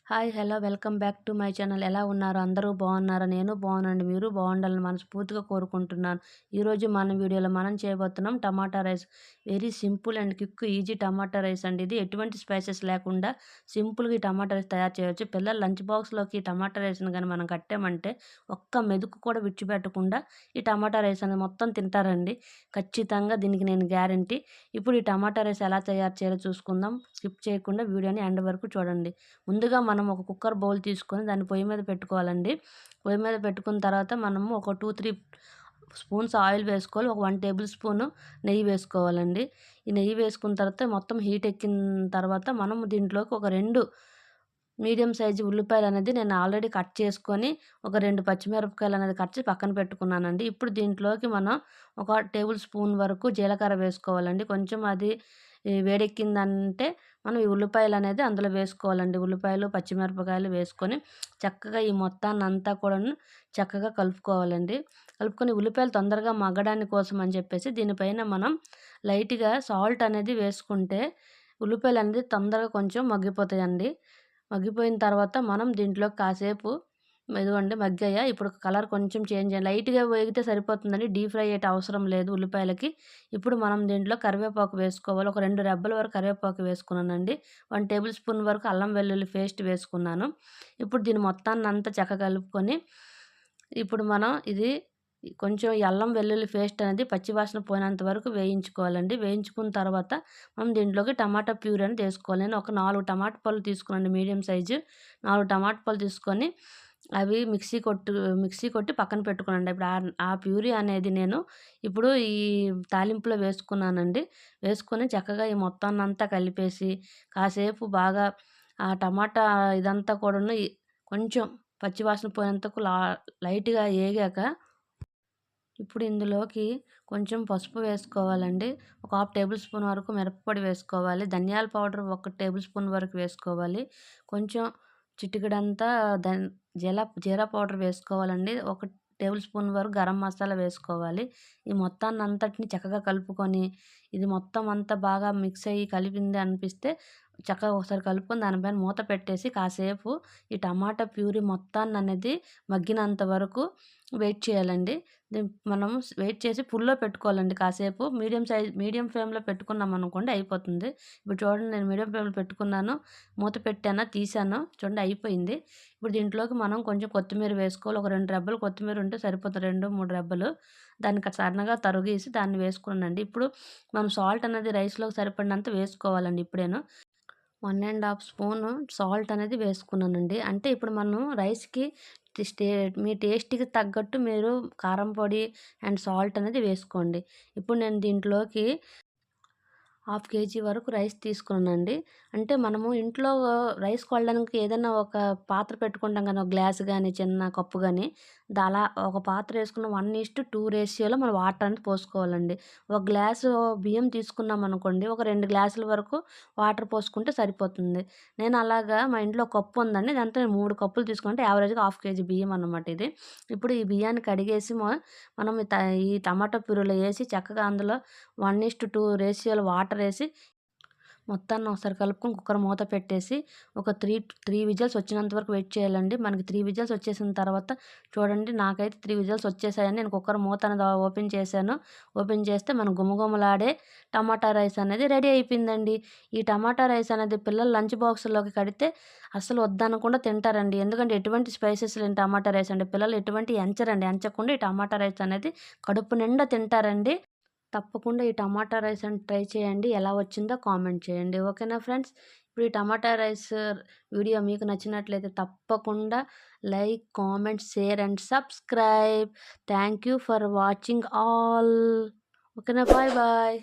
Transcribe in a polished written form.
Hi hello welcome back to my channel. ఎలా ఉన్నారు? అందరూ బాగున్నారా? నేను బాగున్నానండి. మీరు బాగుండాలని మనస్ఫూర్తిగా కోరుకుంటున్నాను. ఈరోజు మన వీడియోలో మనం చేయబోతున్నాం tomato rice. Very simple and quick easy tomato rice అండి. ఇది ఎటువంటి స్పైసెస్ లేకుండా సింపుల్గా ఈ టమాటా రైస్ తయారు చేయవచ్చు. పిల్లలు లంచ్ బాక్స్లోకి టమాటా రైస్ని కానీ మనం కట్టామంటే ఒక్క మెతుకు కూడా విడిచిపెట్టకుండా ఈ టమాటా రైస్ అనేది మొత్తం తింటారండి. ఖచ్చితంగా దీనికి నేను గ్యారంటీ. ఇప్పుడు ఈ టమాటా రైస్ ఎలా తయారు చేయాలో చూసుకుందాం. స్కిప్ చేయకుండా వీడియోని ఎండ్ వరకు చూడండి. ముందుగా మనం ఒక కుక్కర్ బౌల్ తీసుకొని దాన్ని పొయ్యి మీద పెట్టుకోవాలండి. పొయ్యి మీద పెట్టుకున్న తర్వాత మనము ఒక 2-3 స్పూన్స్ ఆయిల్ వేసుకోవాలి. ఒక 1 టేబుల్ స్పూను నెయ్యి వేసుకోవాలండి. ఈ నెయ్యి వేసుకున్న తర్వాత మొత్తం హీట్ ఎక్కిన తర్వాత మనం దీంట్లోకి ఒక 2 మీడియం సైజు ఉల్లిపాయలు అనేది నేను ఆల్రెడీ కట్ చేసుకొని ఒక 2 పచ్చిమిరపకాయలు అనేది కట్ చేసి పక్కన పెట్టుకున్నానండి. ఇప్పుడు దీంట్లోకి మనం ఒక టేబుల్ స్పూన్ వరకు జీలకర్ర వేసుకోవాలండి. కొంచెం అది వేడెక్కిందంటే మనం ఈ ఉల్లిపాయలు అనేది అందులో వేసుకోవాలండి. ఉల్లిపాయలు, పచ్చిమిరపకాయలు వేసుకొని చక్కగా ఈ మొత్తాన్నంతా కూడాను చక్కగా కలుపుకోవాలండి. కలుపుకొని ఉల్లిపాయలు తొందరగా మగ్గడానికి కోసం అని చెప్పేసి దీనిపైన మనం లైట్‌గా సాల్ట్ అనేది వేసుకుంటే ఉల్లిపాయలు అనేది తొందరగా కొంచెం మగ్గిపోతాయండి. మగ్గిపోయిన తర్వాత మనం దీంట్లో కాసేపు ఇదిగోండి మగ్గాయా. ఇప్పుడు కలర్ కొంచెం చేంజ్ అయ్యి లైట్‌గా వేగితే సరిపోతుందండి. డీప్ ఫ్రై అయ్యే అవసరం లేదు ఉల్లిపాయలకి. ఇప్పుడు మనం దీంట్లో కరివేపాకు వేసుకోవాలి. ఒక 2 రెబ్బల వరకు కరివేపాకు వేసుకున్నానండి. 1 టేబుల్ స్పూన్ వరకు అల్లం వెల్లుల్లి పేస్ట్ వేసుకున్నాను. ఇప్పుడు దీన్ని మొత్తాన్నంతా చక్కగా కలుపుకొని ఇప్పుడు మనం ఇది కొంచెం ఈ అల్లం వెల్లుల్లి పేస్ట్ అనేది పచ్చివాసన పోయినంత వరకు వేయించుకోవాలండి. వేయించుకున్న తర్వాత మనం దీంట్లోకి టమాటా ప్యూరీ అనేది వేసుకోవాలి. నేను ఒక 4 టమాటా పళ్ళు తీసుకున్నానండి మీడియం సైజు. 4 టమాటా పళ్ళు తీసుకొని అవి మిక్సీ కొట్టి పక్కన పెట్టుకున్నానండి. ఇప్పుడు ఆ ప్యూరీ అనేది నేను ఇప్పుడు ఈ తాలింపులో వేసుకున్నానండి. వేసుకొని చక్కగా ఈ మొత్తాన్నంతా కలిపేసి కాసేపు బాగా ఆ టమాటా ఇదంతా కూడాను కొంచెం పచ్చివాసన పోయేంతకు లైట్‌గా ఏగాక ఇప్పుడు ఇందులోకి కొంచెం పసుపు వేసుకోవాలండి. ఒక హాఫ్ టేబుల్ స్పూన్ వరకు మిరప్పొడి వేసుకోవాలి. ధనియాల పౌడర్ ఒక టేబుల్ స్పూన్ వరకు వేసుకోవాలి. కొంచెం చిటికెడంతా జీరా పౌడర్ వేసుకోవాలండి. ఒక టేబుల్ స్పూన్ వరకు గరం మసాలా వేసుకోవాలి. ఈ మొత్తాన్నంతటిని చక్కగా కలుపుకొని ఇది మొత్తం అంతా బాగా మిక్స్ అయ్యి కలిపింది అనిపిస్తే చక్కగా ఒకసారి కలుపుకొని దానిపైన మూత పెట్టేసి కాసేపు ఈ టమాటా ప్యూరీ మొత్తాన్ననేది మగ్గినంత వరకు వెయిట్ చేయాలండి. మనం వెయిట్ చేసి ఫుల్‌లో పెట్టుకోవాలండి కాసేపు. మీడియం ఫ్లేమ్‌లో పెట్టుకున్నామనుకోండి అయిపోతుంది. ఇప్పుడు చూడండి నేను మీడియం ఫ్లేమ్‌లో పెట్టుకున్నాను. మూత పెట్టాను, తీసాను. చూడండి అయిపోయింది. ఇప్పుడు దీంట్లోకి మనం కొంచెం కొత్తిమీర వేసుకోవాలి. ఒక 2 రెబ్బలు కొత్తిమీర ఉంటే సరిపోతుంది. 2, 3 రెబ్బలు. దాన్ని సన్నగా తరిగేసి దాన్ని వేసుకున్నానండి. ఇప్పుడు మనం సాల్ట్ అనేది రైస్‌లోకి సరిపడినంత వేసుకోవాలండి ఇప్పుడేను. 1 ½ స్పూను సాల్ట్ అనేది వేసుకున్నానండి. అంటే ఇప్పుడు మనం రైస్‌కి మీ టేస్ట్‌కి తగ్గట్టు మీరు కారం పొడి అండ్ సాల్ట్ అనేది వేసుకోండి. ఇప్పుడు నేను దీంట్లోకి హాఫ్ కేజీ వరకు రైస్ తీసుకున్నానండి. అంటే మనము ఇంట్లో రైస్ కొలడానికి ఏదైనా ఒక పాత్ర పెట్టుకుంటాం కదా! ఒక గ్లాస్ గాని, చిన్న కప్పు గాని, అలా ఒక పాత్ర వేసుకున్న 1:2 రేషియోలో మనం వాటర్ అనేది పోసుకోవాలండి. ఒక గ్లాసు బియ్యం తీసుకున్నామనుకోండి, ఒక 2 గ్లాసుల వరకు వాటర్ పోసుకుంటే సరిపోతుంది. నేను అలాగా మా ఇంట్లో కప్పు ఉందండి. దాంతో నేను 3 కప్పులు తీసుకున్నా. అంటే యావరేజ్‌గా హాఫ్ కేజీ బియ్యం అన్నమాట ఇది. ఇప్పుడు ఈ బియ్యాన్ని కడిగేసి మనం ఈ టమాటా ప్యూరీలో ఏసి చక్కగా అందులో 1:2 రేషియోలో వాటరేసి మొత్తాన్ని ఒకసారి కలుపుకొని కుక్కర్ మూత పెట్టేసి ఒక 3 విజిల్స్ వచ్చేంత వరకు వెయిట్ చేయాలండి. మనకి 3 విజిల్స్ వచ్చేసిన తర్వాత చూడండి నాకైతే 3 విజిల్స్ వచ్చేసాయండి. నేను కుక్కర్ మూత అనేది ఓపెన్ చేశాను. ఓపెన్ చేస్తే మన గుమగుమలాడే టమాటా రైస్ అనేది రెడీ అయిపోయిందండి. ఈ టమాటా రైస్ అనేది పిల్లలు లంచ్ బాక్స్‌లోకి కడితే అస్సలు వద్దనకుండా తింటారండి. ఎందుకంటే ఎటువంటి స్పైసెస్ లేని టమాటా రైస్ అండి. పిల్లలు ఎటువంటివి ఎంచరండి. ఎంచకుండా ఈ టమాటా రైస్ అనేది కడుపు నిండా తింటారండి. తప్పకుండా ఈ టమాటా రైస్ అని ట్రై చేయండి. ఎలా వచ్చిందో కామెంట్ చేయండి. ఓకేనా ఫ్రెండ్స్? ఇప్పుడు ఈ టమాటా రైస్ వీడియో మీకు నచ్చినట్లయితే తప్పకుండా like, comment, share and subscribe. Thank you for watching all. ఓకేనా? Bye bye.